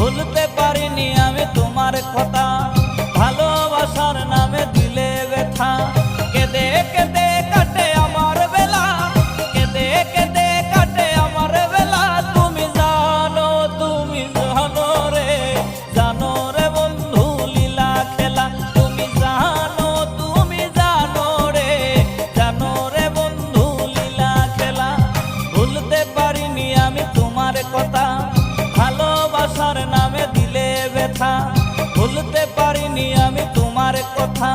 ভুলতে পারিনি আমি তোমার কথা, ভালোবাসার নামে দিলে ব্যথা। কেঁদে কেঁদে কাটে আমার বেলা, কেঁদে কেঁদে কাটে আমার বেলা। তুমি জানো রে, জানো রে বন্ধু লীলা খেলা। তুমি জানো রে, জানো রে বন্ধু লীলা খেলা। ভুলতে পারিনি আমি তোমার কথা, ভালোবাসার নামে দিলে ব্যথা। ভুলতে পারিনি আমি তোমার কথা।